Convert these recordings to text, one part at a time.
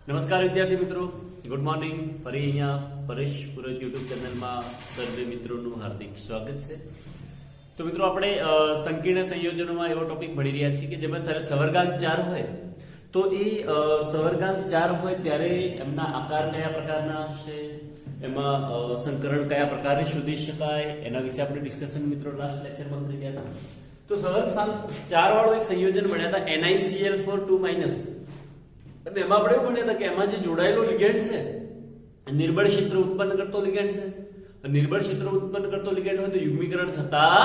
નમસ્કાર વિદ્યાર્થી મિત્રો, ગુડ મોર્નિંગ. ફરી અહીંયા પરેશ પુરોહિત યુટ્યુબ ચેનલમાં સર્વે મિત્રોનું હાર્દિક સ્વાગત છે. તો મિત્રો આપણે સંકીર્ણ સંયોજનોમાં એવો ટોપિક ભણી રહ્યા છીએ કે જેમાં સવર્ગાંક 4 હોય તો એ સવર્ગાંક 4 હોય ત્યારે એમના આકાર કયા પ્રકારના હશે, એમાં સંકરણ કયા પ્રકારે શોધી શકાય, એના વિશે આપણે ડિસ્કશન મિત્રો લાસ્ટ લેક્ચરમાં કરી રહ્યા હતા. તો સવર્ગાંક 4 વાળો એક સંયોજન ભણ્યા હતા NiCl4 2- અને એમાં આપણે એવું ભણ્યા હતા કે એમાં જે જોડાયેલો લિગેન્ડ છે નિર્બળ ક્ષેત્ર ઉત્પન્ન કરતો લિગેન્ડ છે. નિર્બળ ક્ષેત્ર ઉત્પન્ન કરતો લિગેન્ડ હોય તો યુગ્મીકરણ થતા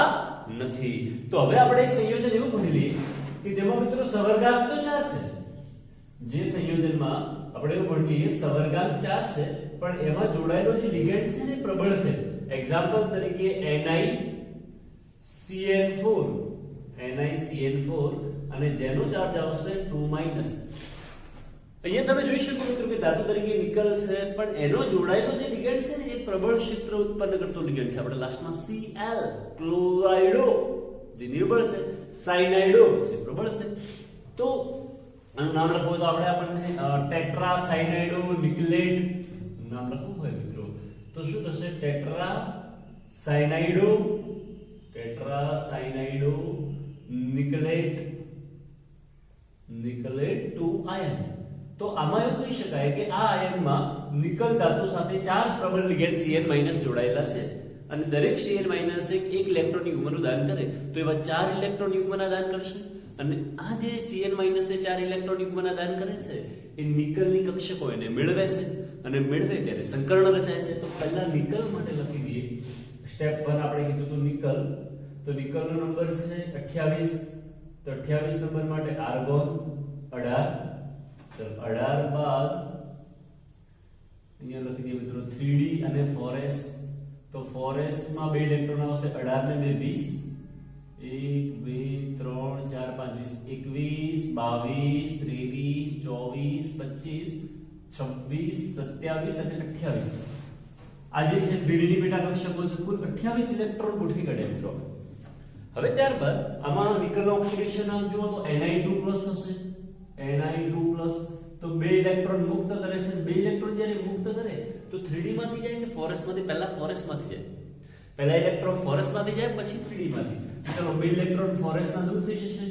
નથી. તો હવે આપણે એક સંયોજન એવું ભણી લઈએ કે જેમાં મિત્રો સવર્ગાંક તો 4 છે. જે સંયોજનમાં આપણે એવું ભણીએ સવર્ગાંક 4 છે પણ એમાં જોડાયેલો જે લિગેન્ડ છે ને પ્રબળ છે. એક્ઝામ્પલ તરીકે NiCN4 અને જેનો ચાર્જ આવશે 2-. અહીંયા તમે જોઈ શકો મિત્રો કે ધાતુ તરીકે નિકલ છે પણ એનો જોડાયેલો જે લિગેન્ડ છે ને એ પ્રબળ ક્ષેત્ર ઉત્પન્ન કરતો લિગેન્ડ છે. આપણે લાસ્ટમાં Cl ક્લોરાઇડો જે નિર્બળ છે, સાયનાઇડો જે પ્રબળ છે. તો આનું નામ લખવું તો આપણને ટેટ્રા સાયનાઇડો નિકલેટ નામ લખવું હોય મિત્રો તો શું થશે? Tetra cyanido nickelate 2 ion. તો આમાં એવું કહી શકાય કે આ આયનમાં નિકલ ધાતુ સાથે 4 પ્રબળ લિગેન્ડ Cn- જોડાયેલા છે અને દરેક Cn- એક ઇલેક્ટ્રોન યુગ્મનું દાન કરે તો એવા 4 ઇલેક્ટ્રોન યુગ્મના દાન કરશે. અને આ જે Cn- એ 4 ઇલેક્ટ્રોન યુગ્મના દાન કરે છે એ નિકલની કક્ષકો એને મેળવે છે અને મેળવે ત્યારે સંકર્ણ રચાય છે. તો પહેલા નિકલ માટે લખી દઈએ. સ્ટેપ 1 આપણે કીધું હતું નિકલ, તો નિકલનો નંબર છે 28. તો 28 નંબર માટે આર્ગોન 18. તો 18 બાદ અહીંયા લખી દઈએ મિત્રો 3d અને 4s. તો 4s માં 2 ઇલેક્ટ્રોન આવશે. 18 ને 2 20 1 2 3 4 5 21 22 23 24 25 26 27 અને 28. આ જે છે 3d ની પેટા કક્ષકો છે કુલ 28 ઇલેક્ટ્રોન ગોઠવી કાઢ્યા મિત્રો. હવે ત્યારબાદ આમાં નિકલનો ઓક્સિડેશન આમ જુઓ તો Ni2+ થશે. Ni2+ તો 2 ઇલેક્ટ્રોન મુક્ત કરે છે. 2 ઇલેક્ટ્રોન જ્યારે મુક્ત કરે તો 3d માંથી જાય કે 4s માંથી? પહેલા 4s માંથી જાય. પહેલા ઇલેક્ટ્રોન 4s માંથી જાય પછી 3d માંથી. ચલો 2 ઇલેક્ટ્રોન 4s ના દૂર થઈ જશે.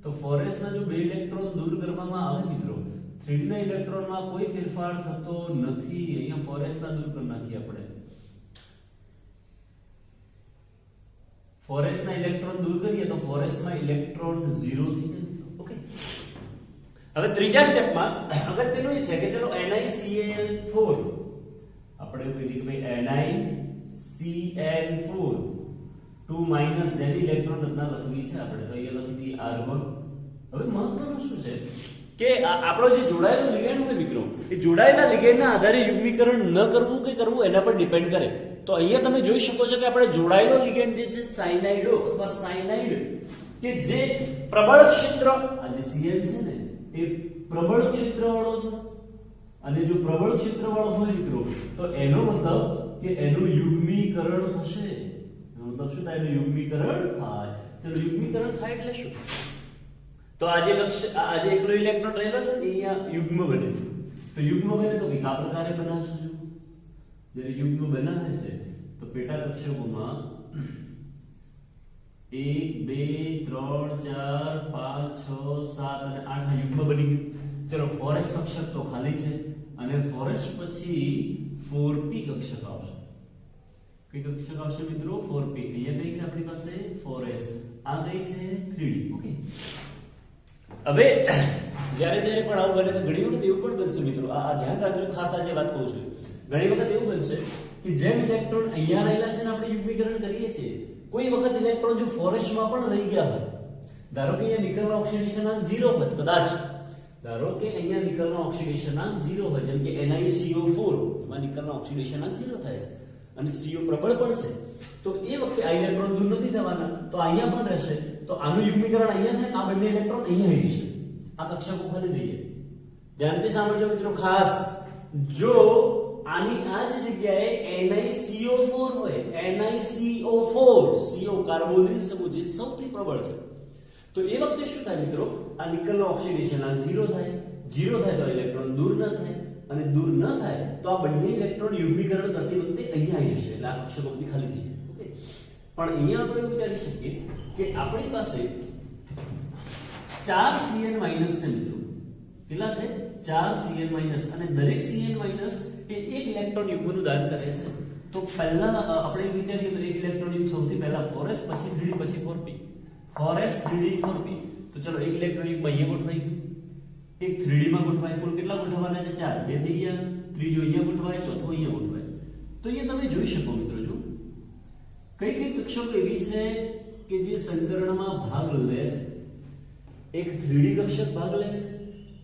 તો 4s ના જો 2 ઇલેક્ટ્રોન દૂર કરવામાં આવે મિત્રો 3d ના ઇલેક્ટ્રોનમાં કોઈ ફેરફાર થતો નથી. અહીંયા 4s ના દૂર કરી નાખીએ આપણે. 4s ના ઇલેક્ટ્રોન દૂર કરીએ તો 4s માં ઇલેક્ટ્રોન 0 થઈ જાય. ઓકે. હવે ત્રીજા સ્ટેપમાં અગત્યનું એ છે કે ચલો NiCl4 આપણે એવું કહીએ કે ભાઈ NiCl4 2- જેની ઇલેક્ટ્રોન રચના લખવી છે આપણે તો અહીંયા લખી દઈએ આર્ગોન. હવે મહત્વનું શું છે કે આપણો જે જોડાયેલો લિગેન્ડ હોય મિત્રો એ જોડાયેલા લિગેન્ડના આધારે યુગ્મીકરણ ન કરવું કે કરવું એના પર ડિપેન્ડ કરે. તો અહીંયા તમે જોઈ શકો છો કે આપણે જોડાયેલો લિગેન્ડ જે છે સાયનાઇડો અથવા સાયનાઇડ કે જે પ્રબળ ક્ષેત્ર આ જે Cl છે ને એ પ્રબળ ક્ષેત્ર વાળો છે અને જો પ્રબળ ક્ષેત્ર વાળો હોય મિત્રો તો એનો મતલબ કે એનું યુગ્મીકરણ થશે. એનો મતલબ શું થાય? એનું યુગ્મીકરણ થાય. ચલો યુગ્મીકરણ થાય એટલે શું? તો આજે એકલો ઇલેક્ટ્રોન રહેલો છે ને અહીંયા યુગ્મ બને. તો યુગ્મ બને તો કઈ આ પ્રકારે બનાવશે. જ્યારે યુગ્મ બનાવે છે તો પેટા કક્ષકોમાં 1 2 3 4 5 6 7 અને 8 યુગ્મ બની ગયું. ચલો 4s કક્ષક તો ખાલી છે અને 4s પછી 4p કક્ષક આવશે. કઈ કક્ષક આવશે મિત્રો? 4p. અહીંયા કઈ છે આપણી પાસે? 4s. આ કઈ છે? 3d. ઓકે. હવે જ્યારે પણ આવું બને છે ઘણી વખત એવું પણ બનશે મિત્રો, આ ધ્યાન રાખજો ખાસ આજે વાત કહું છું. ઘણી વખત એવું બનશે કે જેમ ઇલેક્ટ્રોન અહીંયા રહેલા છે ને આપણે યુગ્મીકરણ કરીએ છીએ કોઈ વખત ઇલેક્ટ્રોન જો 4s માં પણ રહી ગયા હોય, ધારો કે અહીંયા નિકલનો ઓક્સિડેશનાંક 0 હોય કદાચ, ધારો કે અહીંયા નિકલનો ઓક્સિડેશનાંક 0 હોય જેમ કે NiCO4 એમાં નિકલનો ઓક્સિડેશનાંક 0 થાય છે અને CO પ્રબળ પણ છે તો એ વખતે આ ઇલેક્ટ્રોન દૂર નથી થવાના તો અહીંયા પણ રહેશે. તો આનું યુગ્મીકરણ અહીંયા થાય, આ બંને ઇલેક્ટ્રોન અહીંયા આવી જશે. આ કક્ષકો ખાલી દઈએ. ધ્યાનથી સાંભળજો મિત્રો ખાસ. જો આની આ જ જગ્યાએ NiCO4 હોય, NiCO4 CO કાર્બોનિલ સમૂહ જે સૌથી પ્રબળ છે તો એ વખતે શું થાય મિત્રો? આ નિકલનો ઓક્સિડેશનાંક 0 થાય. 0 થાય તો ઇલેક્ટ્રોન દૂર ન થાય, અને દૂર ન થાય તો આ બંને ઇલેક્ટ્રોન યુગ્મીકરણ કરતી વખતે અહીંયા આવી જશે, એટલે આ કક્ષકો બધી ખાલી થઈ જાય. ઓકે, પણ અહીંયા આપણે એવું વિચારી શકીએ કે આપણી પાસે 4 Cn માઈનસ છે મિત્રો. કેટલા છે? 4 Cn માઈનસ, અને દરેક Cn માઈનસ એ એક ઇલેક્ટ્રોન યુગ્મનું દાન કરે છે. તો પહેલા આપણે વિચારીએ તો એક ઇલેક્ટ્રોન યુગ્મ સૌથી પહેલા 4s, પછી 3d, પછી 4p. 4s 3d 4p. તો ચલો એક ઇલેક્ટ્રોન યુગ્મ અહીંયા ગોઠવાઈ ગયું, એક 3d માં ગોઠવાય. કુલ કેટલા ગોઠવવાના છે? 4. બે થઈ ગયા. ત્રીજો અહીંયા ગોઠવાય, ચોથો અહીંયા ગોઠવાય. તો અહીંયા તમે જોઈ શકો મિત્રો, જો કઈ કઈ કક્ષકો એવી છે કે જે સંકરણમાં ભાગ લે છે. એક 3d કક્ષક ભાગ લે છે,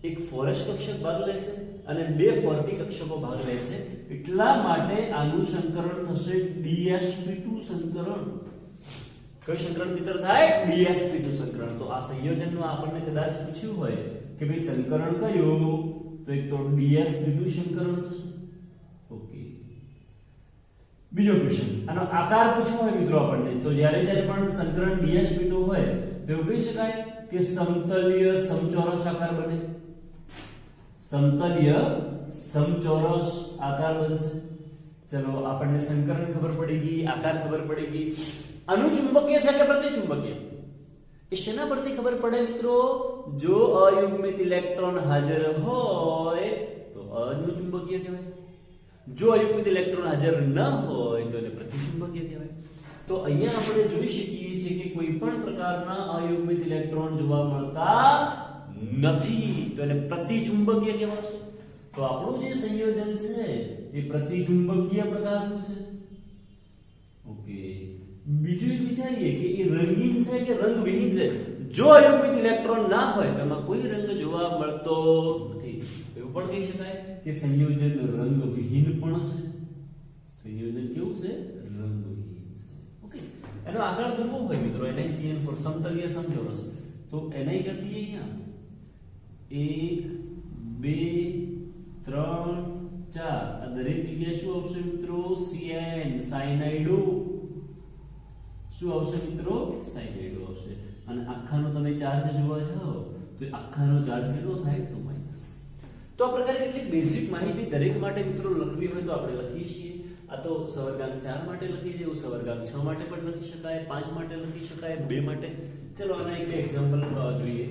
એક 4s કક્ષક ભાગ લે છે, અને બે 4p કક્ષકો ભાગ લે છે. એટલા માટે આનું સંકરણ થશે dsp2 સંકરણ. કઈ સંકરણ મિત્ર થાય? dsp2 સંકરણ. તો આ સંયોજનનું આપણને કદાચ પૂછ્યું હોય કે ભાઈ સંકરણ કયું, તો એક તો dsp2 સંકરણ થશે. ઓકે, બીજો ક્વેશ્ચન, આનો આકાર પૂછ્યો હોય મિત્રો આપણને, તો જ્યારે પણ સંકરણ dsp2 હોય તો એવું કહી શકાય કે સમતલીય સમચોરસ આકાર બને. સમતલીય સમચોરસ આકાર બનશે. ચલો આપણને સંકરણ ખબર પડી ગઈ, આકાર ખબર પડી ગઈ. અનુચુંબકીય છે કે પ્રતિચુંબકીય? એ શેના પરથી ખબર પડે મિત્રો? જો અયુગ્મિત ઇલેક્ટ્રોન હાજર હોય તો અનુચુંબકીય કહેવાય. જો અયુગ્મિત ઇલેક્ટ્રોન હાજર ન હોય તો એને પ્રતિચુંબકીય કહેવાય. તો અહીંયા આપણે જોઈ શકીએ છીએ કે કોઈ પણ પ્રકારના અયુગ્મિત ઇલેક્ટ્રોન જોવા મળતા નથી, તો એને પ્રતિચુંબકીય કહેવાશે. તો આપણું જે સંયોજન છે એ પ્રતિચુંબકીય પ્રકારનું છે. ઓકે, બીજું એક વિચારીએ કે એ રંગીન છે કે રંગવિહીન છે. જો અયુગ્મિત ઇલેક્ટ્રોન ના હોય તો એમાં કોઈ રંગ જોવા મળતો નથી. એવું પણ કહી શકાય કે સંયોજન રંગવિહીન પણ છે. સંયોજન કેવું છે? રંગવિહીન છે. ઓકે, એનો આગળ ધ્રુવો હોય મિત્રો NiCN4 સમતલીય સમચોરસ. તો NI કરી દઈએ અહીંયા 1 2 3 4. આ દરેક જગ્યાએ શું આવશે મિત્રો? Cn સાયનાઇડો. શું આવશે મિત્રો? સાયનાઇડો આવશે. અને આખાનો તમે ચાર્જ જોવા જાઓ તો આખાનો ચાર્જ કેટલો થાય? 2 માઈનસ. તો આ પ્રકારે કેટલીક બેઝિક માહિતી દરેક માટે મિત્રો લખવી હોય તો આપણે લખીએ છીએ. આ તો સવર્ગાંક 4 માટે લખીએ છીએ, એવું સવર્ગાંક 6 માટે પણ લખી શકાય, 5 માટે લખી શકાય, 2 માટે. ચલો આના એક એક્ઝામ્પલ જોઈએ.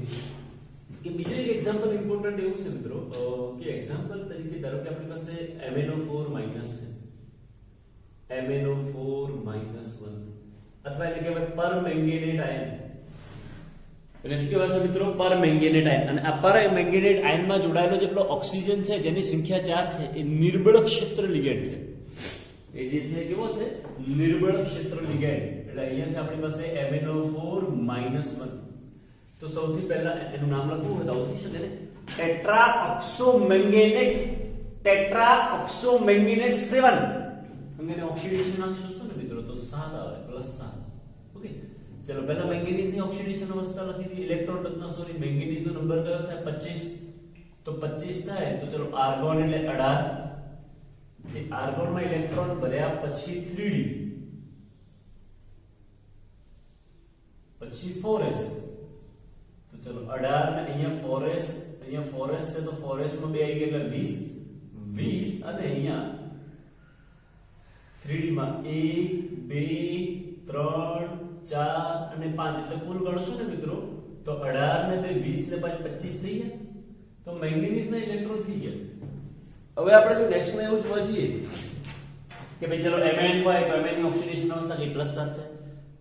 કે બીજો એક એક્ઝામ્પલ ઇમ્પોર્ટન્ટ એવું છે મિત્રો કે એક્ઝામ્પલ તરીકે ધારો કે આપણી પાસે MnO4 માઈનસ છે, MnO4 -1, અથવા એને કહેવાય પરમેંગેનેટ આયન. એટલે શું કહેવાય છે મિત્રો? Permanganate ion. અને આ પરમેંગેનેટ આયનમાં જોડાયેલો જેટલો ઓક્સિજન છે જેની સંખ્યા 4 છે એ નિર્બળ ક્ષેત્ર લિગેન્ડ છે. એ જે છે કેવો છે? નિર્બળ ક્ષેત્ર લિગેન્ડ. એટલે અહીંયા છે આપણી પાસે MnO4 -1. તો સૌથી પહેલા એનું નામ લખવું હોય તો આવતી છે ને ટેટ્રાઓક્સોમેંગેનેટ 7. અને ઓક્સિડેશન નાખશો ને મિત્રો તો 7 આવે, +7. ઓકે, ચલો પહેલા મેંગેનીઝ ની ઓક્સિડેશન અવસ્થા લખી દી. ઇલેક્ટ્રોન રત્ન સોરી મેંગેનીઝ નો નંબર કયો થાય? 25. તો 25 થાય તો ચલો આર્ગોન એટલે 18. એ આર્ગોન માં ઇલેક્ટ્રોન ભર્યા પછી 3d, પછી 4s. તો ચલો 18 ને અહીંયા 4s છે તો 4s માં 2 આવી ગયા એટલે 20 અને અહીંયા 3d માં 1 2 3 4 અને 5 એટલે કુલ ગણશો ને મિત્રો તો 18 ને 2 20 ને 5 25 થઈ ગયા. તો મેંગેનીઝ ના ઇલેક્ટ્રોન થઈ ગયા. હવે આપણે જો નેક્સ્ટ માં એવું જોવા જઈએ કે ભાઈ ચલો Mn હોય તો Mn ની ઓક્સિડેશન અવસ્થા કે +7 થાય.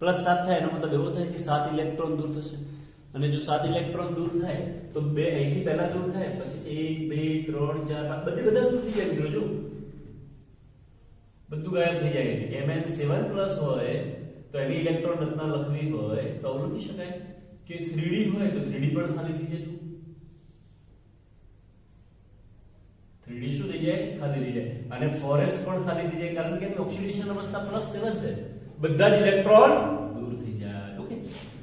+7 થાય એનો મતલબ એવો થાય કે 7 ઇલેક્ટ્રોન દૂર થશે. અને જો 7 ઇલેક્ટ્રોન દૂર થાય તો 2 અહીંથી પહેલા દૂર થાય, પછી 1 2 3 4 5 બધા દૂર થઈ જાય મિત્રો. જો બધું ગાયબ થઈ જાય. Mn7+ હોય તો એની ઇલેક્ટ્રોન રચના લખવી હોય તો આવું લખી શકાય કે 3d હોય તો 3d પણ ખાલી થઈ જાય. 3d શું થઈ જાય? ખાલી થઈ જાય. અને 4s પણ ખાલી થઈ જાય કારણ કે એની ઓક્સિડેશન અવસ્થા +7 છે. બધા જ ઇલેક્ટ્રોન દૂર થઈ જાય. ઓકે,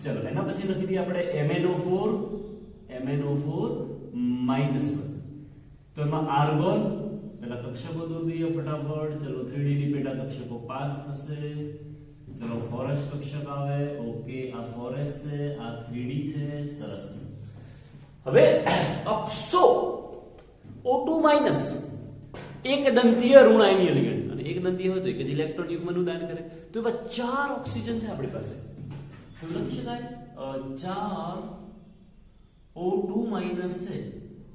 ચલો એના પછી લખી દઈએ આપણે MnO4 -1. તો એમાં આર્ગોન પેલા કક્ષકો દૂર દઈએ ફટાફટ. ચલો 3d ની પેટા કક્ષકો 5 થશે. ચલો 4s કક્ષક આવે. ઓકે, આ 4s છે, આ 3d છે. સરસ. હવે અક્ષો O2 માઇનસ એક દંતીય ઋણ આયનીય લિગેન્ડ, અને એક દંતીય હોય તો એક જ ઇલેક્ટ્રોન યુગ્મનું દાન કરે. તો એવા 4 ઓક્સિજન છે આપણી પાસે. તો લખી શકાય 4 O2 માઇનસ છે.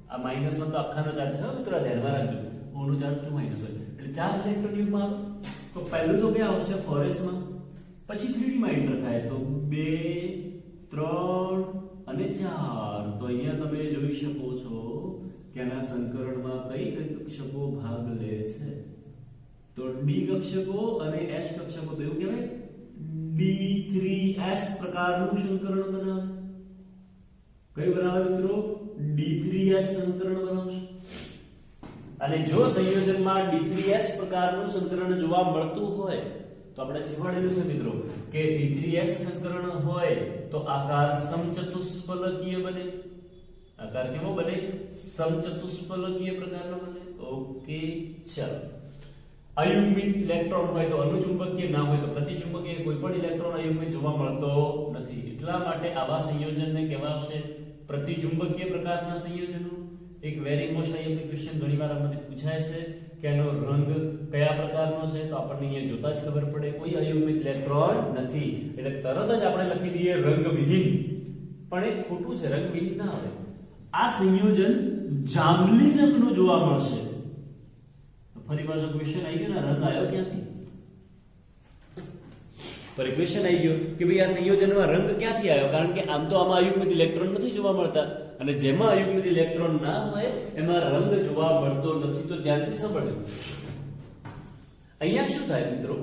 આ માઇનસ માં તો આખાનો ચાર્જ છે મિત્રો, ધ્યાનમાં રાખજો. O નો ચાર્જ 2 માઇનસ હોય એટલે 4 ઇલેક્ટ્રોન યુગ્મ આવે. તો પહેલું તો ક્યાં આવશે? 4s માં. પછી 3d માં એન્ટર થાય તો 2 3 અને 4. તો અહીંયા તમે જોઈ શકો છો કે આના સંકરણમાં કઈ કઈ કક્ષકો ભાગ લે છે. તો d કક્ષકો અને s કક્ષકો, તો એવું કહેવાય d3s પ્રકારનું સંકરણ બનાવે. કયું બનાવે મિત્રો? d3s સંકરણ બનાવશે. અને જો સંયોજનમાં d3s પ્રકારનું સંકરણ જોવા મળતું હોય તો આપણે શીખવાડેલું છે મિત્રો કે d3s સંકરણ હોય તો આકાર સમચતુષ્ફલકીય બને. આકાર કેવો બને? સમચતુષ્ફલકીય પ્રકારનો બને. ઓકે, ચાલો. અયુગ્મિત ઇલેક્ટ્રોન હોય તો અનુચુંબકીય, ના હોય તો પ્રતિચુંબકીય. કોઈ પણ ઇલેક્ટ્રોન અયુગ્મિત જોવા મળતો નથી. એટલા માટે આવા સંયોજનને કહેવાશે પ્રતિચુંબકીય પ્રકારના સંયોજનો. એક વેરી મોસ્ટ આઈએમપી ક્વેશ્ચન ઘણીવાર આમાંથી પૂછાય છે કે એનો રંગ કયા પ્રકારનો છે, તો આપણને અહીંયા જોતા જ ખબર પડે કોઈ અયુગ્મિત ઇલેક્ટ્રોન નથી એટલે તરત જ આપણે લખી દઈએ રંગવિહીન. પણ એ ખોટું છે, રંગવિહીન ના આવે. આ સંયોજન જાંબલી રંગનું જોવા મળશે. ફરી પાછો ક્વેશ્ચન આવી ગયો ને, રંગ આવ્યો ક્યાંથી? પર ક્વેશ્ચન આવી ગયો કે ભાઈ આ સંયોજનમાં રંગ ક્યાંથી આવ્યો? કારણ કે આમ તો આમાં અયુગ્મિત ઇલેક્ટ્રોન નથી જોવા મળતા, અને જેમાં અયુગ્મિત ઇલેક્ટ્રોન ના હોય એમાં રંગ જોવા મળતો નથી. તો ત્યાંથી સાંભળ્યું. અહીંયા શું થાય મિત્રો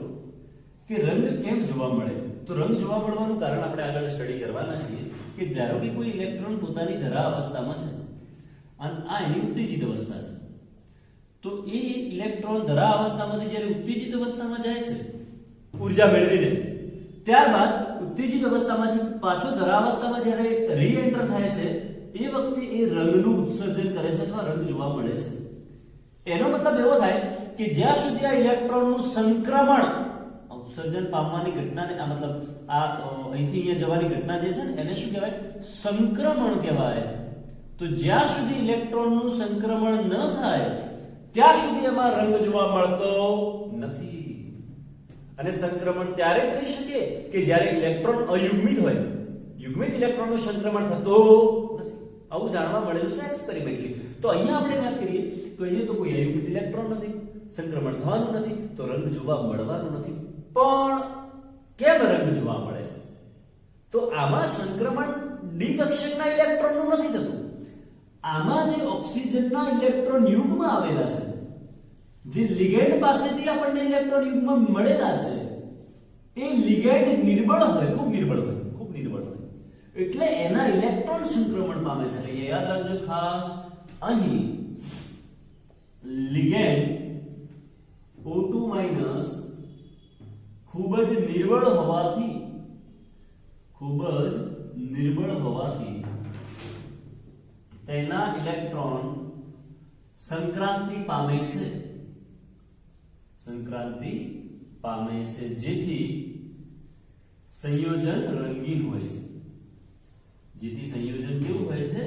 કે રંગ કેમ જોવા મળે? તો રંગ જોવા મળવાનું કારણ આપણે આગળ સ્ટડી કરવાના છીએ કે ધારો કે કોઈ ઇલેક્ટ્રોન પોતાની ધરા અવસ્થામાં છે અને આ એની ઉત્તેજિત અવસ્થા છે, તો એ ઇલેક્ટ્રોન ધરા અવસ્થામાંથી જ્યારે ઉત્તેજિત અવસ્થામાં જાય છે ઊર્જા મેળવીને, ત્યારબાદ ઉત્તેજિત અવસ્થામાંથી પાછો ધરા અવસ્થામાં જ્યારે રીએન્ટર થાય છે એ વખતે એ રંગનું ઉત્સર્જન કરે છે અથવા રંગ જોવા મળે છે. એનો મતલબ એવો થાય કે જ્યાં સુધી આ ઇલેક્ટ્રોનનું સંક્રમણ, ઉત્સર્જન પામવાની ઘટનાને, આ મતલબ આ અહીંથી અહીંયા જવાની ઘટના જે છે ને એને શું કહેવાય? સંક્રમણ કહેવાય. તો જ્યાં સુધી ઇલેક્ટ્રોનનું સંક્રમણ ન થાય ત્યાં સુધી એમાં રંગ જોવા મળતો નથી. અને સંક્રમણ ત્યારે જ થઈ શકે કે જ્યારે ઇલેક્ટ્રોન અયુગ્મિત હોય. યુગ્મિત ઇલેક્ટ્રોનનું સંક્રમણ થતું નથી. આવું જાણવા મળેલું છે એક્સપેરિમેન્ટલી. તો અહીંયા આપણે વાત કરીએ તો અહીંયા તો કોઈ અયુગ્મિત ઇલેક્ટ્રોન નથી, સંક્રમણ થવાનું નથી, તો રંગ જોવા મળવાનું નથી. પણ કેમ રંગ જોવા મળે છે? તો આમાં સંક્રમણ ડી કક્ષકના ઇલેક્ટ્રોનનું નથી થતું. આમાં જે ઓક્સિજનના ઇલેક્ટ્રોન યુગ્મ આવેલા છે, જે લિગેન્ડ પાસેથી આપણને ઇલેક્ટ્રોન યુગ્મ મળેલા છે, એ લિગેન્ડ નિર્બળ હોય, ખૂબ નિર્બળ હોય, એટલે એના ઇલેક્ટ્રોન સંક્રમણ પામે છે. એટલે યાદ રાખજો ખાસ, અહીં લિગેન્ડ O2 માઈનસ ખૂબ જ નિર્બળ હોવાથી તેના ઇલેક્ટ્રોન સંક્રાંતિ પામે છે, જેથી સંયોજન રંગીન હોય છે. જેથી સંયોજન કેવું હોય છે?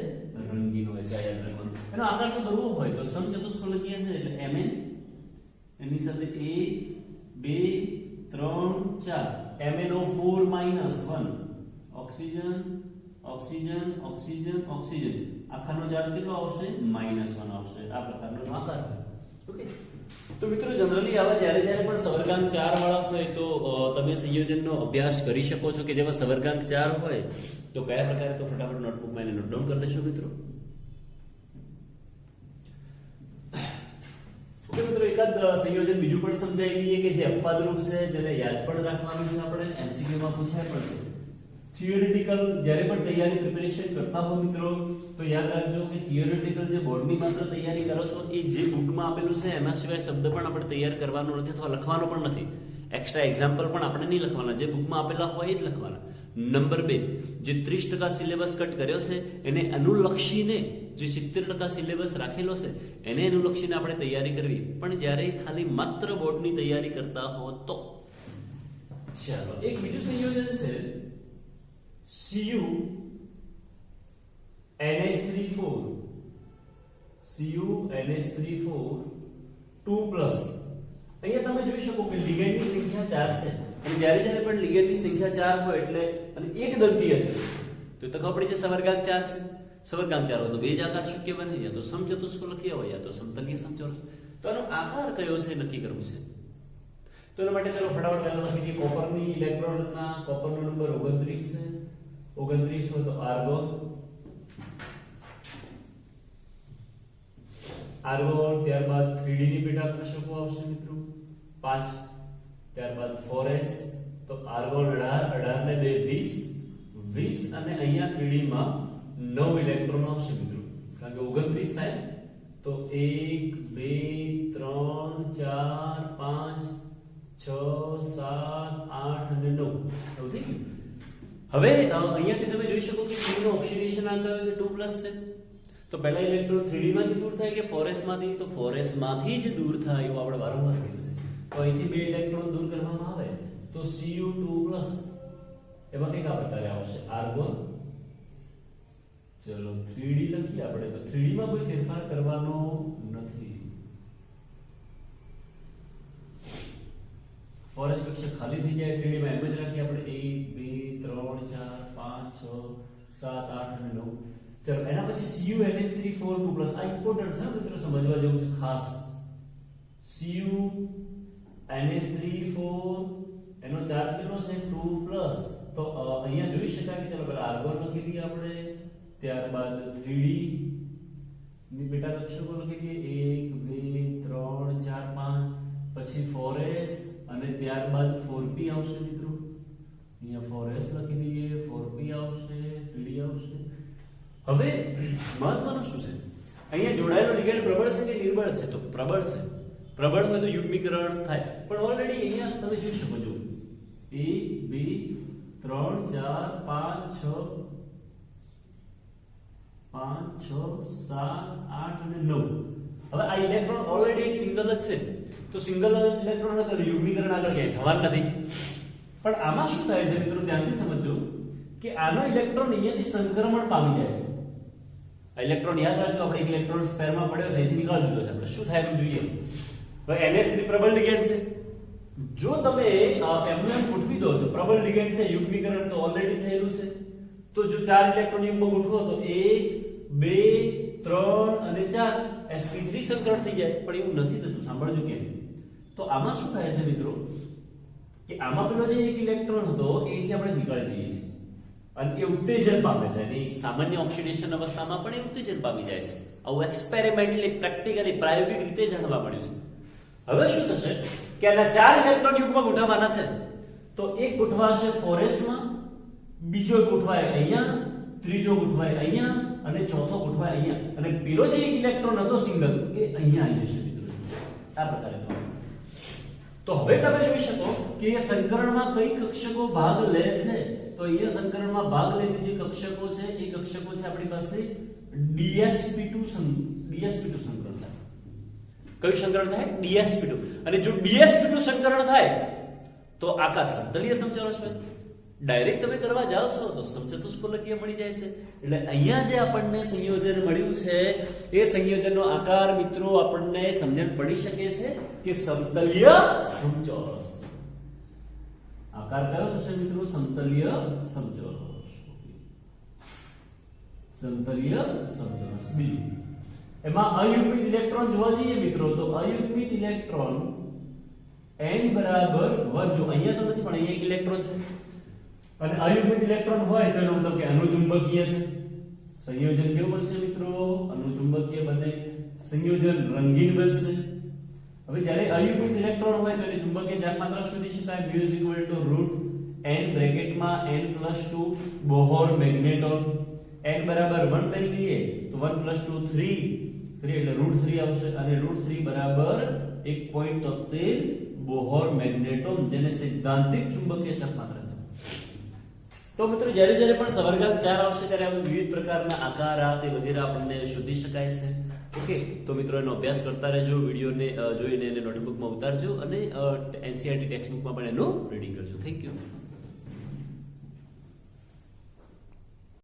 રંગીન હોય છે. યાદ રાખવાનું. એનો આકાર તો કરવો હોય તો સમચતુષ્ફલકીય છે એટલે Mn, એની સાથે 1 2 3 4 MnO4 -1 oxygen oxygen oxygen oxygen, આખાનો ચાર્જ કેટલો આવશે? -1 આવશે. આ પ્રકારનો આકાર હોય. ઓકે. તો મિત્રો જનરલી આવા જ્યારે પણ સવર્ગાંક 4 વાળા હોય તો તમે સંયોજનનો અભ્યાસ કરી શકો છો કે જેમાં સવર્ગાંક 4 હોય તો કયા પ્રકારે, તો ફટાફટ નોટબુકમાં એને નોટ ડાઉન કરી લેશો મિત્રો. ઓકે મિત્રો, એકાદ સંયોજન બીજું પણ સમજાવી દઈએ કે જે અપવાદરૂપ છે, જેને યાદ પણ રાખવાનું છે. આપણે MCQ માં પૂછાય પણ છે. થિયોરેટિકલ જ્યારે પણ તૈયારી પ્રિપેરેશન કરતા હો મિત્રો તો યાદ રાખજો કે થિયોરેટિકલ જે બોર્ડની માત્ર તૈયારી કરો છો એ જે બુકમાં આપેલું છે એના સિવાય શબ્દ પણ આપણે તૈયાર કરવાનો નથી અથવા લખવાનો પણ નથી. એક્સ્ટ્રા એક્ઝામ્પલ પણ આપણે નહીં લખવાના, જે બુકમાં આપેલા હોય એ જ લખવાના. નંબર 2, જે 30% સિલેબસ કટ કર્યો છે એને અનુલક્ષીને જે 70% સિલેબસ રાખેલો છે એને અનુલક્ષીને આપણે તૈયારી કરવી. પણ જ્યારે ખાલી માત્ર બોર્ડની તૈયારી કરતા હો તો ચાલો એક બીજું સંયોજન છે Cu NH3 4 CuNH3 2+. અહીંયા તમે જોઈ શકો કે લિગેન્ડની સંખ્યા 4 છે અને જ્યારે પણ લિગેન્ડની સંખ્યા 4 હોય એટલે અને એક દંતીય છે તો ખબર પડી છે સવર્ગાંક 4 છે. સવર્ગાંક 4 હોય તો બે જ આકાર શક્ય બને, યા તો સમચતુષ્ફલકીય હોય યા તો સમતલીય સમચોરસ. તો આનો આકાર કયો છે નક્કી કરવું છે. તો એના માટે ચલો ફટાફટ પહેલા લખી દઈએ. કોપરની ઇલેક્ટ્રોનના કોપરનો નંબર 29 છે. 29 હોય તો આર્ગોન, ત્યારબાદ 3D ની પેટા કક્ષકો આવશે મિત્રો 5, ત્યારબાદ 4s તો આર્ગોન 18 ને 2 20 અને અહીંયા 3D માં 9 ઇલેક્ટ્રોન આવશે મિત્રો, કારણ કે 29 થાય તો 1 2 3 4 5 6 7 8 અને 9 એવું થઈ ગયું. હવે અહીંયાથી તમે જોઈ શકો કે Cu નો ઓક્સિડેશન આંક છે 2+ છે. તો પહેલા ઇલેક્ટ્રોન 3D માંથી દૂર થાય કે 4s માંથી? તો 4s માંથી જ દૂર થાય એવું આપણે વારંવાર કહીએ છીએ. તો અહીંથી બે ઇલેક્ટ્રોન દૂર કરવામાં આવે તો Cu2+ એમાં કયા પ્રકારે આવશે? આર્ગોન. ચલો 3D લખીએ આપણે, તો 3D માં કોઈ ફેરફાર કરવાનો નથી. 4s કક્ષક ખાલી થઈ જાય 3D માં, એમ જ રાખીએ આપણે 1 2 3 4 5 6 7 8 અને 9. ચલો એના પછી CuNH3 2+. આ ઇમ્પોર્ટન્ટ છે મિત્રો, સમજવા જેવું છે ખાસ. CuNH3 એનો ચાર્જ કેટલો છે? 2+. તો અહીંયા જોઈ શકાય કે ચલો પહેલા આર્ગોન લખી દઈએ આપણે, ત્યારબાદ 3D ની પેટા કક્ષકો લખી દઈએ 1 2 3 4 5, પછી 4s અને ત્યારબાદ 4p આવશે મિત્રો. અહીંયા 4s લખી દઈએ, 4p આવશે, 3D આવશે. હવે મહત્વનું શું છે? અહીંયા જોડાયેલો લિગેન્ડ પ્રબળ છે કે નિર્બળ છે? તો પ્રબળ છે. પ્રબળ હોય તો યુગ્મીકરણ થાય, પણ ઓલરેડી અહીંયા તમે જોઈ શકો છો 1 2 3 4 5 6 7 8 અને 9. હવે આ ઇલેક્ટ્રોન ઓલરેડી એક સિંગલ જ છે, તો સિંગલ ઇલેક્ટ્રોન હોય તો યુગ્મીકરણ આગળ ક્યાંય થવાનું નથી. પણ આમાં શું થાય છે મિત્રો, ધ્યાનથી સમજો કે આનો ઇલેક્ટ્રોન અહીંયાથી સંક્રમણ પામી જાય છે. આ ઇલેક્ટ્રોન યાદ રાખજો, આપણે એક ઇલેક્ટ્રોન સ્પેરમાં પડ્યો છે, અહીંથી નીકાળી દીધો છે આપણે. શું થાય એનું જોઈએ. હવે NH3 પ્રબળ લિગેન્ડ છે. જો તમે એમને ગોઠવી દો છો, પ્રબળ લિગેન્ડ છે, યુગ્મીકરણ તો ઓલરેડી થયેલું છે, તો જો 4 ઇલેક્ટ્રોન યુગ્મ ગોઠવો તો 1 2 3 અને 4 sp3 સંકરણ થઈ જાય. પણ એવું નથી થતું, સાંભળજો કેમ. તો આમાં શું થાય છે મિત્રો કે આમાં પેલો જે એક ઇલેક્ટ્રોન હતો એથી આપણે નીકાળી દઈએ છીએ અને એ ઉત્તેજન પામે છે, અને સામાન્ય ઓક્સિડેશન અવસ્થામાં પણ એ ઉત્તેજન પામી જાય છે. આવું એક્સપેરિમેન્ટલી પ્રેક્ટિકલી પ્રાયોગિક રીતે જાણવા મળ્યું છે. હવે શું થશે કે આના 4 ઇલેક્ટ્રોન યુગ્મ ગોઠવવાના છે, તો એક ગોઠવાશે 4s માં, બીજો ગોઠવાય અહીંયા, ત્રીજો ગોઠવાય અહીંયા અને ચોથો ગોઠવાય અહીંયા, અને પેલો જે એક ઇલેક્ટ્રોન હતો સિંગલ એ અહીંયા આવી જશે મિત્રો. આ પ્રકારે તો હવે તમે જોઈ શકો કે એ સંકરણમાં કઈ કક્ષકો ભાગ લે છે. તો અહીંયા સંકરણમાં ભાગ લેતી જે કક્ષકો છે એ કક્ષકો છે આપણી પાસે dsp2 સંકરણ થાય. કયું સંકરણ થાય? dsp2. અને જો dsp2 સંકરણ થાય તો આકાર સમતલીય સમચોરસ હોય. ડાયરેક્ટ તમે કરવા જાવ છો તો સમચતુષ્ફલકીય મળી જાય છે. એટલે અહીંયા જે આપણને સંયોજન મળ્યું છે એ સંયોજનનો આકાર મિત્રો આપણને સમજણ પડી શકે છે કે સમતલીય સમચોરસ. આકાર કયો થશે મિત્રો? સમતલીય સમચોરસ. સમતલીય સમચોરસ. બીજું એમાં અયુગ્મિત ઇલેક્ટ્રોન જોવા જઈએ મિત્રો, તો અયુગ્મિત ઇલેક્ટ્રોન n બરાબર 1. જો અહીંયા તો નથી પણ અહીંયા એક ઇલેક્ટ્રોન છે, અને અયુગ્મિત ઇલેક્ટ્રોન હોય તો એનો મતલબ કે અનુચુંબકીય છે. સંયોજન કેવું બનશે મિત્રો? અનુચુંબકીય બને. સંયોજન રંગીન બનશે. હવે જ્યારે અયુગ્મિત ઇલેક્ટ્રોન હોય તો એની ચુંબકીય ચાર્જ માત્રા શોધી શકાય. μ √n બ્રેકેટમાં n+2 બોહોર મેગ્નેટોન. n બરાબર 1 લઈ લઈએ તો 1 + 2 3 એટલે √3 આવશે, અને √3 બરાબર 1.73 બોહોર મેગ્નેટોન, જેને સૈદ્ધાંતિક ચુંબકીય ચાર્જ માત્રા. તો મિત્રો જ્યારે પણ સવર્ગાંક 4 આવશે ત્યારે આપણે વિવિધ પ્રકારના આકાર આ તે વગેરે આપણને શોધી શકાય છે. ઓકે, તો મિત્રો એનો અભ્યાસ કરતા રહેજો, વિડીયોને જોઈને એને નોટબુકમાં ઉતારજો અને NCERT ટેક્સ્ટબુકમાં પણ એનું રીડિંગ કરજો. Thank you.